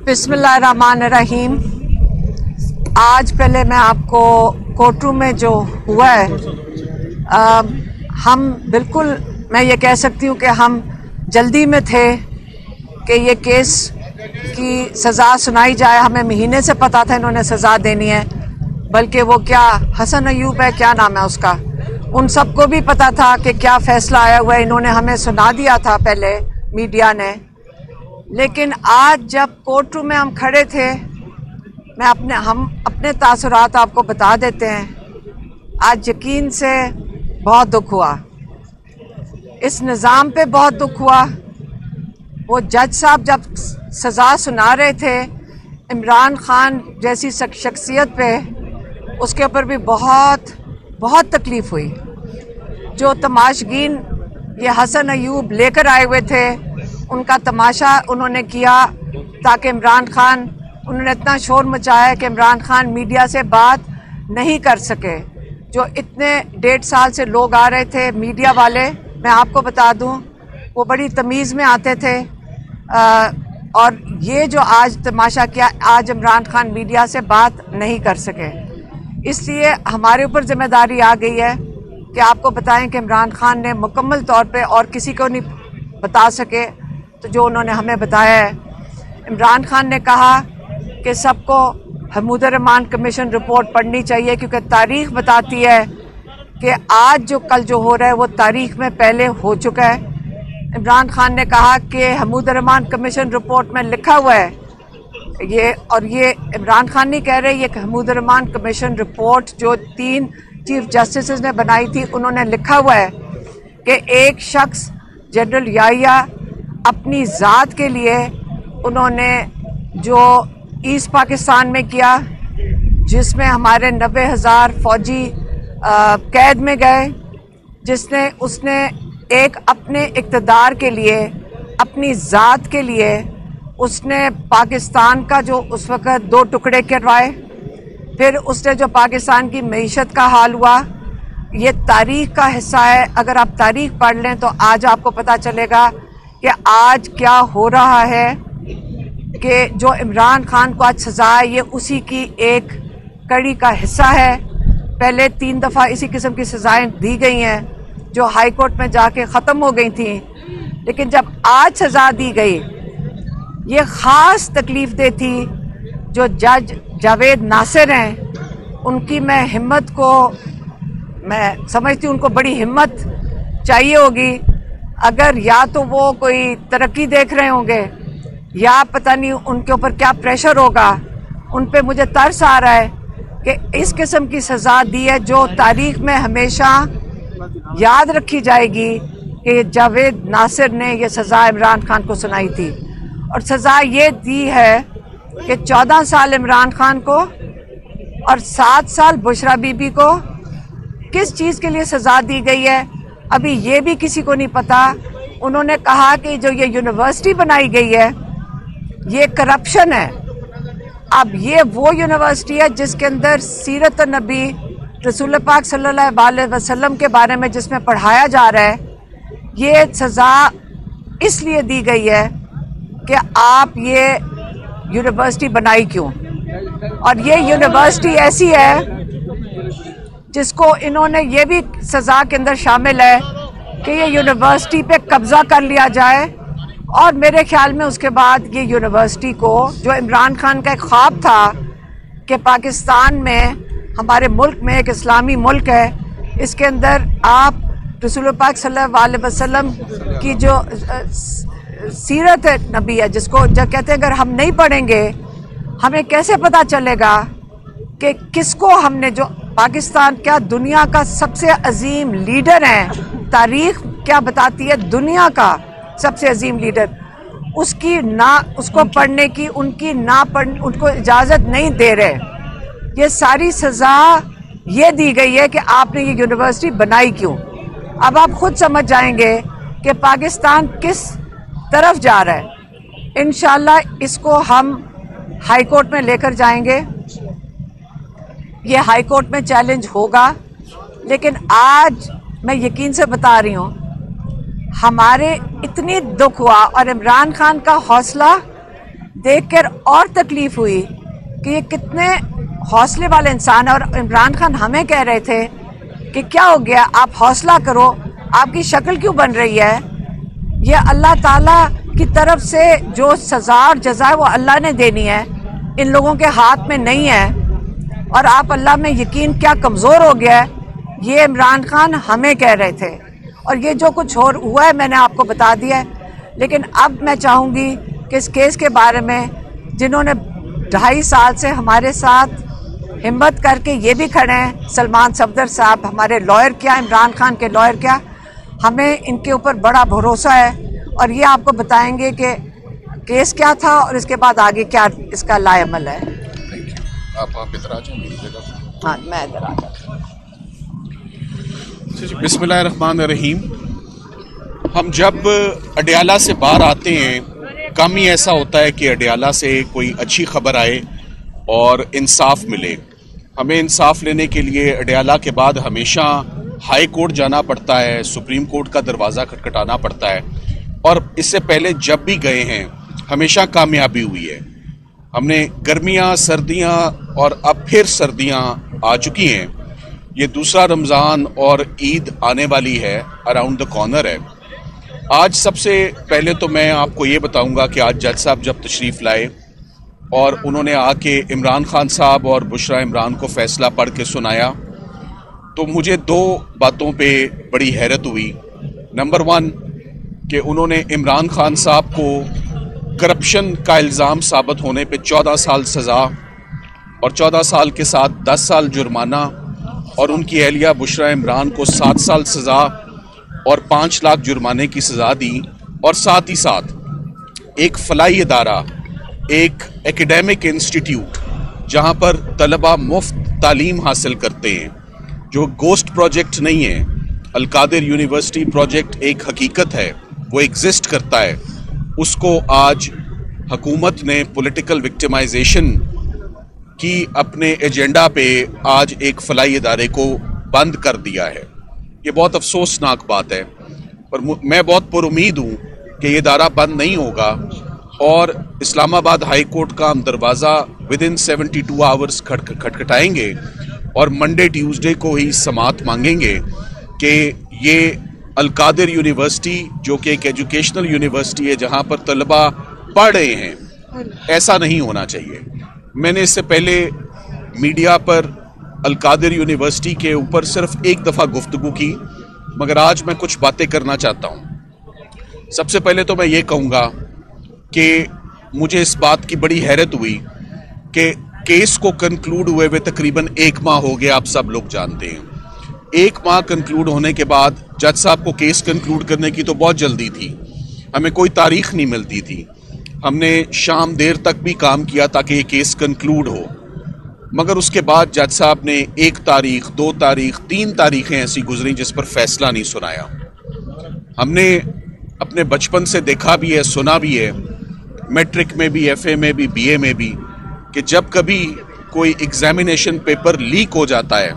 बिस्मिल्लाहिर्रहमानिर्रहीम। आज पहले मैं आपको कोर्टरूम में जो हुआ है, हम बिल्कुल, मैं ये कह सकती हूँ कि हम जल्दी में थे कि ये केस की सज़ा सुनाई जाए। हमें महीने से पता था इन्होंने सज़ा देनी है, बल्कि वो क्या हसन अयूब है, क्या नाम है उसका, उन सबको भी पता था कि क्या फ़ैसला आया हुआ है। इन्होंने हमें सुना दिया था पहले, मीडिया ने। लेकिन आज जब कोर्ट में हम खड़े थे, हम अपने तासुरात आपको बता देते हैं। आज यकीन से बहुत दुख हुआ, इस निज़ाम पे बहुत दुख हुआ। वो जज साहब जब सज़ा सुना रहे थे इमरान खान जैसी शख्सियत पे, उसके ऊपर भी बहुत बहुत तकलीफ़ हुई। जो तमाशगीन ये हसन अयूब लेकर आए हुए थे, उनका तमाशा उन्होंने किया ताकि इमरान खान, उन्होंने इतना शोर मचाया कि इमरान खान मीडिया से बात नहीं कर सके। जो इतने 1.5 साल से लोग आ रहे थे मीडिया वाले, मैं आपको बता दूं, वो बड़ी तमीज़ में आते थे। और ये जो आज तमाशा किया, आज इमरान खान मीडिया से बात नहीं कर सके। इसलिए हमारे ऊपर जिम्मेदारी आ गई है कि आपको बताएं कि इमरान खान ने मुकम्मल तौर पे और किसी को नहीं बता सके तो जो उन्होंने हमें बताया है। इमरान खान ने कहा कि सबको महमूद रहमान कमीशन रिपोर्ट पढ़नी चाहिए, क्योंकि तारीख़ बताती है कि आज जो कल जो हो रहा है वो तारीख़ में पहले हो चुका है। इमरान खान ने कहा कि महमूद रहमान कमीशन रिपोर्ट में लिखा हुआ है ये, और ये इमरान खान नहीं कह रहे, ये महमूद रहमान कमीशन रिपोर्ट जो 3 चीफ जस्टिस ने बनाई थी, उन्होंने लिखा हुआ है कि एक शख्स जनरल याहिया अपनी ज़ात के लिए उन्होंने जो ईस्ट पाकिस्तान में किया, जिसमें हमारे 90,000 फ़ौजी कैद में गए, उसने एक अपने इक़्तिदार के लिए, अपनी ज़ात के लिए उसने पाकिस्तान का जो उस वक़्त 2 टुकड़े करवाए। फिर उसने जो पाकिस्तान की मईशत का हाल हुआ, ये तारीख़ का हिस्सा है। अगर आप तारीख़ पढ़ लें तो आज आपको पता चलेगा कि आज क्या हो रहा है, कि जो इमरान खान को आज सज़ा है ये उसी की एक कड़ी का हिस्सा है। पहले 3 दफ़ा इसी किस्म की सज़ाएं दी गई हैं जो हाई कोर्ट में जाके ख़त्म हो गई थी, लेकिन जब आज सज़ा दी गई, ये ख़ास तकलीफ़ दे थी जो जज जावेद नासिर हैं। उनकी मैं हिम्मत को, मैं समझती हूँ उनको बड़ी हिम्मत चाहिए होगी। अगर या तो वो कोई तरक्की देख रहे होंगे या पता नहीं उनके ऊपर क्या प्रेशर होगा, उन पे मुझे तरस आ रहा है कि इस किस्म की सज़ा दी है जो तारीख़ में हमेशा याद रखी जाएगी कि जावेद नासिर ने यह सज़ा इमरान खान को सुनाई थी। और सज़ा ये दी है कि 14 साल इमरान खान को और 7 साल बुशरा बीबी को किस चीज़ के लिए सज़ा दी गई है, अभी ये भी किसी को नहीं पता। उन्होंने कहा कि जो ये यूनिवर्सिटी बनाई गई है ये करप्शन है। अब ये वो यूनिवर्सिटी है जिसके अंदर सीरत नबी रसूल पाक सल्लल्लाहु अलैहि वसल्लम के बारे में जिसमें पढ़ाया जा रहा है। ये सज़ा इसलिए दी गई है कि आप ये यूनिवर्सिटी बनाई क्यों, और ये यूनिवर्सिटी ऐसी है जिसको इन्होंने, ये भी सज़ा के अंदर शामिल है कि ये यूनिवर्सिटी पे कब्ज़ा कर लिया जाए। और मेरे ख्याल में उसके बाद ये यूनिवर्सिटी को, जो इमरान खान का एक ख्वाब था कि पाकिस्तान में, हमारे मुल्क में एक इस्लामी मुल्क है, इसके अंदर आप रसूल पाक सल्लल्लाहु अलैहि वसल्लम की जो सीरत है नबी है, जिसको जब कहते हैं अगर हम नहीं पढ़ेंगे हमें कैसे पता चलेगा कि किसको हमने, जो पाकिस्तान क्या दुनिया का सबसे अजीम लीडर है, तारीख़ क्या बताती है, दुनिया का सबसे अजीम लीडर, उसकी ना, उसको पढ़ने की उनकी ना पढ़, उनको इजाज़त नहीं दे रहे। ये सारी सज़ा ये दी गई है कि आपने ये यूनिवर्सिटी बनाई क्यों। अब आप खुद समझ जाएंगे कि पाकिस्तान किस तरफ जा रहा है। इंशाल्लाह इसको हम हाई कोर्ट में लेकर जाएंगे, ये हाई कोर्ट में चैलेंज होगा। लेकिन आज मैं यकीन से बता रही हूँ, हमारे इतनी दुख हुआ और इमरान खान का हौसला देखकर और तकलीफ हुई कि ये कितने हौसले वाले इंसान है। और इमरान खान हमें कह रहे थे कि क्या हो गया, आप हौसला करो, आपकी शक्ल क्यों बन रही है। ये अल्लाह ताला की तरफ से जो सज़ा और जज़ा है वो अल्लाह ने देनी है, इन लोगों के हाथ में नहीं है। और आप अल्लाह में यकीन क्या कमज़ोर हो गया है, ये इमरान खान हमें कह रहे थे। और ये जो कुछ और हुआ है मैंने आपको बता दिया है। लेकिन अब मैं चाहूँगी कि इस केस के बारे में जिन्होंने 2.5 साल से हमारे साथ हिम्मत करके ये भी खड़े हैं, सलमान सफदर साहब हमारे लॉयर क्या, इमरान खान के लॉयर क्या, हमें इनके ऊपर बड़ा भरोसा है। और ये आपको बताएंगे कि केस क्या था और इसके बाद आगे क्या इसका लाएअमल है। आप इधर आ जाइए। हाँ, मैं इधर आ जाता हूँ। बिस्मिल्लाहिर्रहमानिर्रहीम। हम जब अडयाला से बाहर आते हैं, कम ही ऐसा होता है कि अडयाला से कोई अच्छी खबर आए और इंसाफ मिले। हमें इंसाफ लेने के लिए अडयाला के बाद हमेशा हाई कोर्ट जाना पड़ता है, सुप्रीम कोर्ट का दरवाज़ा खटखटाना पड़ता है। और इससे पहले जब भी गए हैं हमेशा कामयाबी हुई है। हमने गर्मियाँ, सर्दियाँ और अब फिर सर्दियाँ आ चुकी हैं। ये दूसरा रमज़ान और ईद आने वाली है, अराउंड द कॉर्नर है। आज सबसे पहले तो मैं आपको ये बताऊंगा कि आज जज साहब जब तशरीफ़ लाए और उन्होंने आके इमरान खान साहब और बुशरा इमरान को फ़ैसला पढ़ के सुनाया, तो मुझे 2 बातों पे बड़ी हैरत हुई। नंबर 1 कि उन्होंने इमरान खान साहब को करप्शन का इल्ज़ाम साबित होने पे 14 साल सज़ा और 14 साल के साथ 10 साल जुर्माना, और उनकी अहलिया बुशरा इमरान को 7 साल सज़ा और 5 लाख जुर्माने की सज़ा दी। और साथ ही साथ एक फलाई इदारा, एक एकेडमिक इंस्टीट्यूट जहाँ पर तलबा मुफ्त तालीम हासिल करते हैं, जो गोस्ट प्रोजेक्ट नहीं है। अल-कादिर यूनिवर्सिटी प्रोजेक्ट एक हकीकत है, वो एग्जिस्ट करता है। उसको आज हुकूमत ने पॉलिटिकल विक्टिमाइजेशन की अपने एजेंडा पे आज एक फलाई इदारे को बंद कर दिया है। ये बहुत अफसोसनाक बात है, पर मैं बहुत पुरुमीद हूँ कि ये इदारा बंद नहीं होगा और इस्लामाबाद हाई कोर्ट का हम दरवाज़ा विदिन 72 आवर्स खटखटाएंगे और मंडे ट्यूसडे को ही समात मांगेंगे कि ये अल-कादिर यूनिवर्सिटी, जो कि एक एजुकेशनल यूनिवर्सिटी है जहाँ पर तलबा पढ़ रहे हैं, ऐसा नहीं होना चाहिए। मैंने इससे पहले मीडिया पर अल-कादिर यूनिवर्सिटी के ऊपर सिर्फ एक दफ़ा गुफ्तगू की, मगर आज मैं कुछ बातें करना चाहता हूँ। सबसे पहले तो मैं ये कहूँगा कि मुझे इस बात की बड़ी हैरत हुई कि केस को कंक्लूड हुए हुए तकरीबन 1 माह हो गया, आप सब लोग जानते हैं। 1 माह कंक्लूड होने के बाद जज साहब को केस कंक्लूड करने की तो बहुत जल्दी थी, हमें कोई तारीख नहीं मिलती थी। हमने शाम देर तक भी काम किया ताकि ये केस कंक्लूड हो, मगर उसके बाद जज साहब ने 1 तारीख, 2 तारीख, 3 तारीखें ऐसी गुजरी जिस पर फैसला नहीं सुनाया। हमने अपने बचपन से देखा भी है, सुना भी है, मैट्रिक में भी, FA में भी, BA में भी, कि जब कभी कोई एग्जामिनेशन पेपर लीक हो जाता है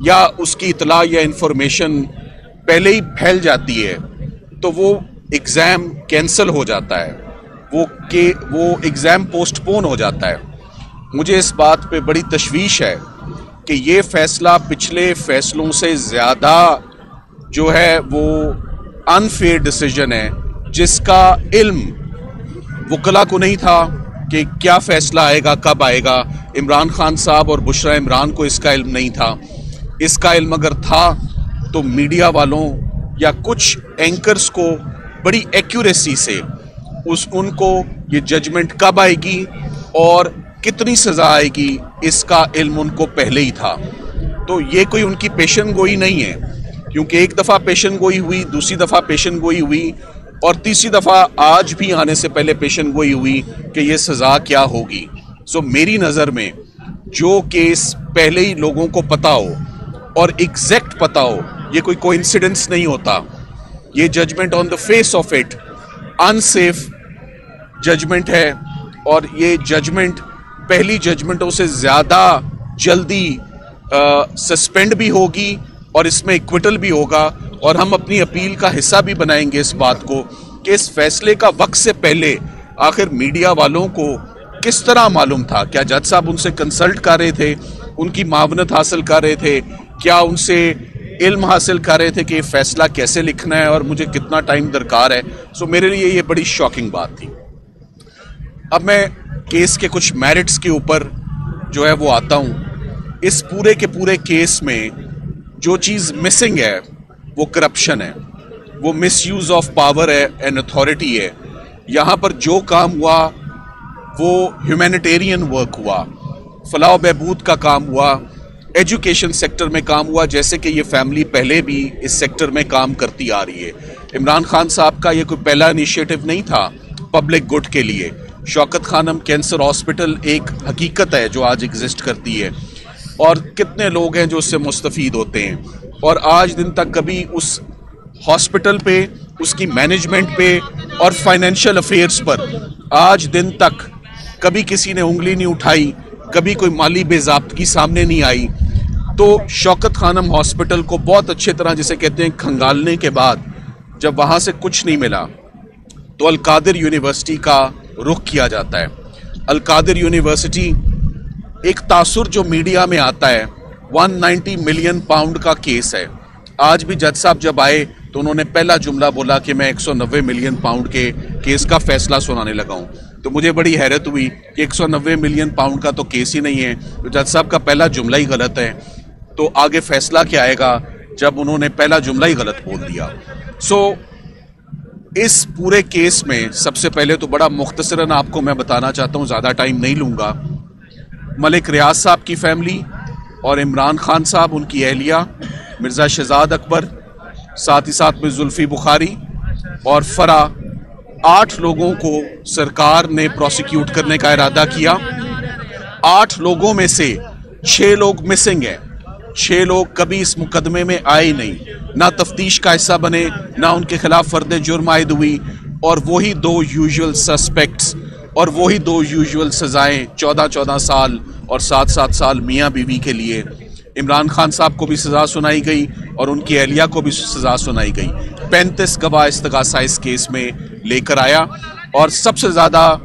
या उसकी इतला या इंफॉर्मेशन पहले ही फैल जाती है तो वो एग्ज़ाम कैंसिल हो जाता है, वो एग्ज़ाम पोस्टपोन हो जाता है। मुझे इस बात पे बड़ी तशवीश है कि ये फ़ैसला पिछले फ़ैसलों से ज़्यादा जो है वो अनफेयर डिसीजन है, जिसका इल्म वकला को नहीं था कि क्या फ़ैसला आएगा, कब आएगा। इमरान खान साहब और बुशरा इमरान को इसका इल्म नहीं था। इसका इल्म अगर था तो मीडिया वालों या कुछ एंकर्स को बड़ी एक्यूरेसी से उनको ये जजमेंट कब आएगी और कितनी सज़ा आएगी, इसका इल्म उनको पहले ही था। तो ये कोई उनकी पेशन गोई नहीं है, क्योंकि एक दफ़ा पेशन गोई हुई, दूसरी दफ़ा पेशन गोई हुई और तीसरी दफ़ा आज भी आने से पहले पेशन गोई हुई कि ये सज़ा क्या होगी। सो मेरी नज़र में जो केस पहले ही लोगों को पता हो और एग्जैक्ट पता हो, ये कोई कोइंसिडेंस नहीं होता। ये judgement on the face of it unsafe judgement है और ये जजमेंट पहली जजमेंटों से ज़्यादा जल्दी सस्पेंड भी होगी और इसमें इक्विटल भी होगा। और हम अपनी अपील का हिस्सा भी बनाएंगे इस बात को कि इस फैसले का वक्त से पहले आखिर मीडिया वालों को किस तरह मालूम था? क्या जज साहब उनसे कंसल्ट कर रहे थे, उनकी मावनत हासिल कर रहे थे? क्या उनसे इल्म हासिल कर रहे थे कि फैसला कैसे लिखना है और मुझे कितना टाइम दरकार है? सो मेरे लिए ये बड़ी शॉकिंग बात थी। अब मैं केस के कुछ मेरिट्स के ऊपर जो है वो आता हूँ। इस पूरे के पूरे केस में जो चीज़ मिसिंग है वो करप्शन है, वो मिसयूज ऑफ पावर है एंड अथॉरिटी है। यहाँ पर जो काम हुआ वो ह्यूमैनिटेरियन वर्क हुआ, फलाह बहबूद का काम हुआ, एजुकेशन सेक्टर में काम हुआ, जैसे कि ये फैमिली पहले भी इस सेक्टर में काम करती आ रही है। इमरान खान साहब का ये कोई पहला इनिशिएटिव नहीं था पब्लिक गुड के लिए। शौकत खानम कैंसर हॉस्पिटल एक हकीकत है जो आज एग्जिस्ट करती है और कितने लोग हैं जो उससे मुस्तफ़ीद होते हैं, और आज दिन तक कभी उस हॉस्पिटल पे, उसकी मैनेजमेंट पे और फाइनेंशियल अफेयर्स पर आज दिन तक कभी किसी ने उंगली नहीं उठाई, कभी कोई माली बेज़ाब्तगी सामने नहीं आई। तो शौकत खानम हॉस्पिटल को बहुत अच्छे तरह जिसे कहते हैं खंगालने के बाद जब वहाँ से कुछ नहीं मिला तो अल कादिर यूनिवर्सिटी का रुख किया जाता है। अल कादिर यूनिवर्सिटी एक तासुर जो मीडिया में आता है, 190 मिलियन पाउंड का केस है। आज भी जज साहब जब आए तो उन्होंने पहला जुमला बोला कि मैं 190 मिलियन पाउंड के केस का फैसला सुनाने लगा हूँ। तो मुझे बड़ी हैरत हुई कि 190 मिलियन पाउंड का तो केस ही नहीं है, तो जज साहब का पहला जुमला ही गलत है, तो आगे फैसला क्या आएगा जब उन्होंने पहला जुमला ही गलत बोल दिया। सो इस पूरे केस में सबसे पहले तो बड़ा मुख्तसरन आपको मैं बताना चाहता हूँ, ज़्यादा टाइम नहीं लूँगा। मलिक रियाज साहब की फैमिली और इमरान खान साहब, उनकी अहलिया मिर्ज़ा शहजाद अकबर, साथ ही साथ में जुल्फ़ी बुखारी और फरा, 8 लोगों को सरकार ने प्रोसिक्यूट करने का इरादा किया। 8 लोगों में से 6 लोग मिसिंग हैं। 6 लोग कभी इस मुकदमे में आए नहीं, ना तफ्तीश का हिस्सा बने, ना उनके खिलाफ फर्द जुर्म आयद हुई, और वही 2 यूजुअल सस्पेक्ट्स और वही 2 यूजुअल सजाएं 14-14 साल और 7-7 साल मियाँ बीवी के लिए। इमरान खान साहब को भी सज़ा सुनाई गई और उनकी अहलिया को भी सज़ा सुनाई गई। 35 गवाह इस्तगासा इस केस में लेकर आया, और सबसे ज़्यादा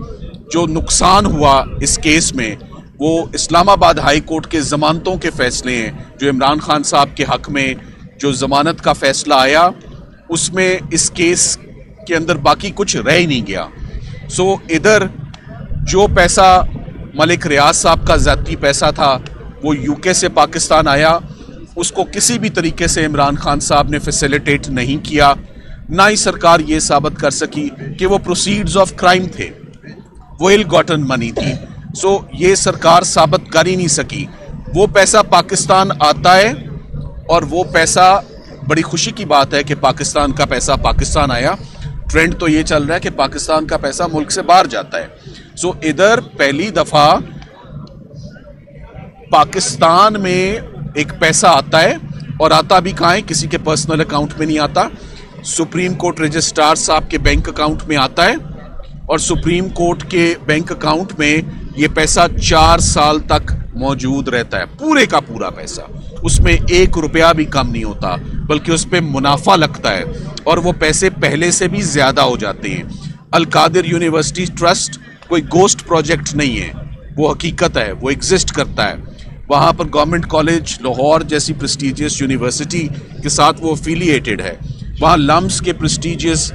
जो नुकसान हुआ इस केस में वो इस्लामाबाद हाई कोर्ट के ज़मानतों के फ़ैसले हैं। जो इमरान खान साहब के हक़ में जो ज़मानत का फ़ैसला आया उसमें इस केस के अंदर बाकी कुछ रह ही नहीं गया। सो इधर जो पैसा मलिक रियाज साहब का ज़ाती पैसा था वो यूके से पाकिस्तान आया, उसको किसी भी तरीके से इमरान खान साहब ने फैसिलिटेट नहीं किया, ना ही सरकार ये साबित कर सकी कि वो प्रोसीड्स ऑफ क्राइम थे, वो इल गॉटन मनी थी। सो ये सरकार साबित कर ही नहीं सकी। वो पैसा पाकिस्तान आता है और वो पैसा, बड़ी खुशी की बात है कि पाकिस्तान का पैसा पाकिस्तान आया। ट्रेंड तो ये चल रहा है कि पाकिस्तान का पैसा मुल्क से बाहर जाता है। सो इधर पहली दफ़ा पाकिस्तान में एक पैसा आता है, और आता भी कहाँ है, किसी के पर्सनल अकाउंट में नहीं आता, सुप्रीम कोर्ट रजिस्ट्रार साहब के बैंक अकाउंट में आता है, और सुप्रीम कोर्ट के बैंक अकाउंट में ये पैसा 4 साल तक मौजूद रहता है, पूरे का पूरा पैसा। उसमें 1 रुपया भी कम नहीं होता, बल्कि उस पर मुनाफा लगता है, और वो पैसे पहले से भी ज़्यादा हो जाते हैं। अल कादिर यूनिवर्सिटी ट्रस्ट कोई गोस्ट प्रोजेक्ट नहीं है, वो हकीकत है, वो एग्जिस्ट करता है। वहाँ पर गवर्नमेंट कॉलेज लाहौर जैसी प्रेस्टीजियस यूनिवर्सिटी के साथ वो एफिलिएटेड है। वहाँ लम्स के प्रेस्टीजियस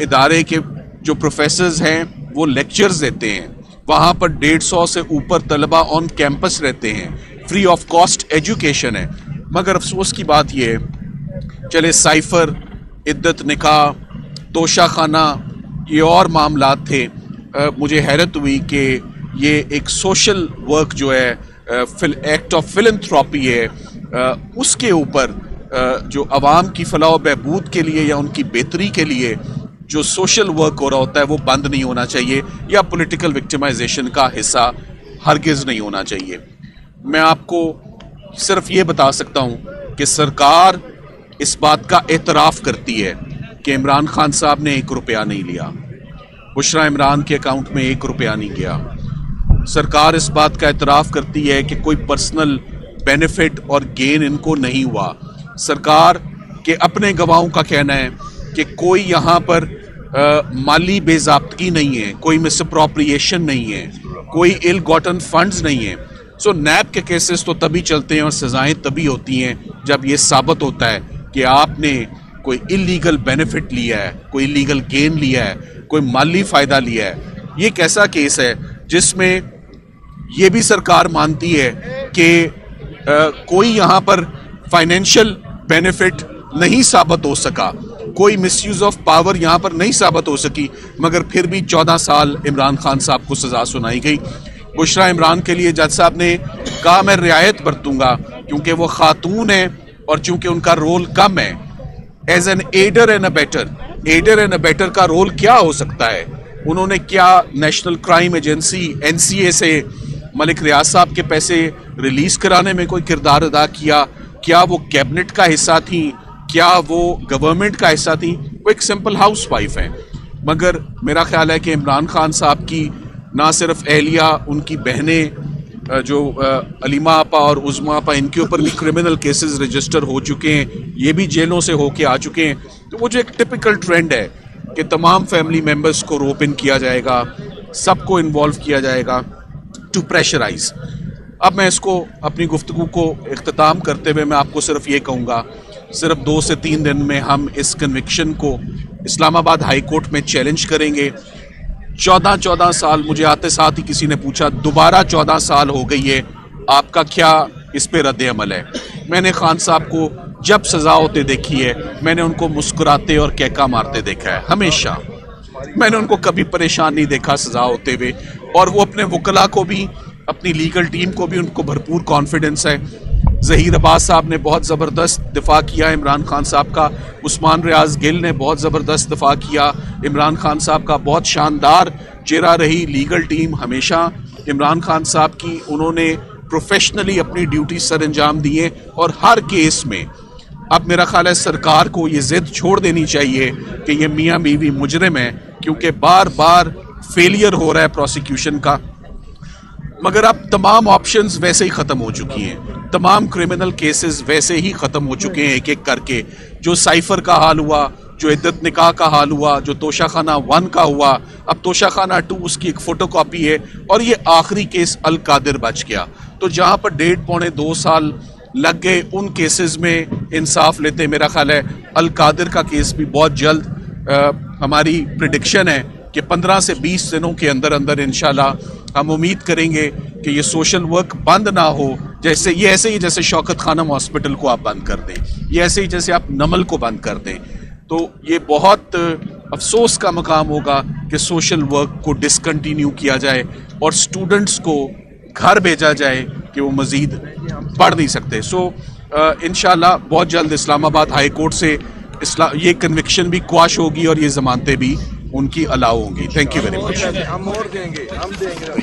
इदारे के जो प्रोफेसर्स हैं वो लेक्चर्स देते हैं। वहाँ पर 150 से ऊपर तलबा ऑन कैंपस रहते हैं, फ्री ऑफ कॉस्ट एजुकेशन है। मगर अफसोस की बात ये है, चले साइफर, इद्दत निकाह, तोशा खाना, ये और मामलात थे। मुझे हैरत हुई कि ये एक सोशल वर्क जो है, एक्ट ऑफ फिलंथ्रॉपी है, उसके ऊपर जो अवाम की फलाह बहबूद के लिए या उनकी बेहतरी के लिए जो सोशल वर्क हो रहा होता है वो बंद नहीं होना चाहिए, या पॉलिटिकल विक्टिमाइजेशन का हिस्सा हरगिज़ नहीं होना चाहिए। मैं आपको सिर्फ ये बता सकता हूँ कि सरकार इस बात का एतराफ़ करती है कि इमरान खान साहब ने 1 रुपया नहीं लिया, बुशरा इमरान के अकाउंट में 1 रुपया नहीं गया। सरकार इस बात का एतराफ़ करती है कि कोई पर्सनल बेनिफिट और गेन इनको नहीं हुआ। सरकार के अपने गवाहों का कहना है कि कोई यहाँ पर माली बेज़ाब्तगी नहीं है, कोई मिसअप्रोप्रिएशन नहीं है, कोई इल गॉटन फंड्स नहीं है। सो नैब के केसेस तो तभी चलते हैं और सज़ाएं तभी होती हैं जब ये साबित होता है कि आपने कोई इलीगल बेनिफिट लिया है, कोई इलीगल गेन लिया है, कोई माली फ़ायदा लिया है। ये एक ऐसा केस है जिसमें ये भी सरकार मानती है कि कोई यहाँ पर फाइनेंशियल बेनिफिट नहीं साबित हो सका, कोई मिसयूज ऑफ पावर यहाँ पर नहीं साबित हो सकी, मगर फिर भी 14 साल इमरान खान साहब को सज़ा सुनाई गई। बुशरा इमरान के लिए जज साहब ने कहा मैं रियायत बरतूंगा क्योंकि वो खातून है और चूंकि उनका रोल कम है। As an aider and a bettor का रोल क्या हो सकता है? उन्होंने क्या नेशनल क्राइम एजेंसी NCA से मलिक रियाज साहब के पैसे रिलीज कराने में कोई किरदार अदा किया? क्या वो कैबिनेट का हिस्सा थी? क्या वो गवर्नमेंट का हिस्सा थी? वो एक सिंपल हाउस वाइफ है। मगर मेरा ख्याल है कि इमरान खान साहब की ना सिर्फ एहलिया, उनकी बहनें जो अलीमा आपा और उज़मा आपा, इनके ऊपर भी क्रिमिनल केसेस रजिस्टर हो चुके हैं, ये भी जेलों से होके आ चुके हैं। तो वो जो एक टिपिकल ट्रेंड है कि तमाम फैमिली मेम्बर्स को रोप इन किया जाएगा, सबको इन्वॉल्व किया जाएगा टू प्रेशराइज। अब मैं इसको अपनी गुफ्तगू को इख्तिताम करते हुए मैं आपको सिर्फ ये कहूँगा, सिर्फ 2 से 3 दिन में हम इस कन्विक्शन को इस्लामाबाद हाई कोर्ट में चैलेंज करेंगे। 14 साल, मुझे आते साथ ही किसी ने पूछा दोबारा 14 साल हो गई है, आपका क्या इस पे रद्द अमल है? मैंने खान साहब को जब सज़ा होते देखी है, मैंने उनको मुस्कुराते और कहका मारते देखा है हमेशा। मैंने उनको कभी परेशान नहीं देखा सज़ा होते हुए, और वो अपने वकला को भी, अपनी लीगल टीम को भी, उनको भरपूर कॉन्फिडेंस है। ज़हीर अब्बास साहब ने बहुत ज़बरदस्त दिफा किया इमरान खान साहब का, उस्मान रियाज गिल ने बहुत ज़बरदस्त दिफा किया इमरान खान साहब का, बहुत शानदार चेहरा रही लीगल टीम हमेशा इमरान खान साहब की। उन्होंने प्रोफेशनली अपनी ड्यूटी सर अंजाम दिए और हर केस में अब मेरा ख्याल है सरकार को ये जिद छोड़ देनी चाहिए कि ये मियाँ बीवी मुजरिम है, क्योंकि बार बार फेलियर हो रहा है प्रोसिक्यूशन का। मगर अब तमाम ऑप्शंस वैसे ही ख़त्म हो चुकी हैं, तमाम क्रिमिनल केसेस वैसे ही ख़त्म हो चुके हैं एक एक करके। जो साइफर का हाल हुआ, जो इद्दत निकाह का हाल हुआ, जो तोशाखाना 1 का हुआ, अब तोशाखाना 2 उसकी एक फ़ोटोकॉपी है, और ये आखिरी केस अल कादिर बच गया। तो जहाँ पर 1.5-2 साल लग गए, उन केसेस में इंसाफ लेते मेरा ख्याल है अल कादिर का केस भी बहुत जल्द, हमारी प्रिडिक्शन है कि 15 से 20 दिनों के अंदर अंदर इंशाल्लाह हम उम्मीद करेंगे कि ये सोशल वर्क बंद ना हो। जैसे ये ऐसे ही जैसे शौकत खानम हॉस्पिटल को आप बंद कर दें, ये ऐसे ही जैसे आप नमल को बंद कर दें, तो ये बहुत अफसोस का मकाम होगा कि सोशल वर्क को डिसकंटिन्यू किया जाए और स्टूडेंट्स को घर भेजा जाए कि वो मज़ीद पढ़ नहीं सकते। सो इंशाल्लाह बहुत जल्द इस्लामाबाद हाई कोर्ट से ये कन्विक्शन भी क्वाश होगी और ये ज़मानतें भी उनकी अलाउ होंगी। Thank you very much. हम और देंगे, हम देंगे।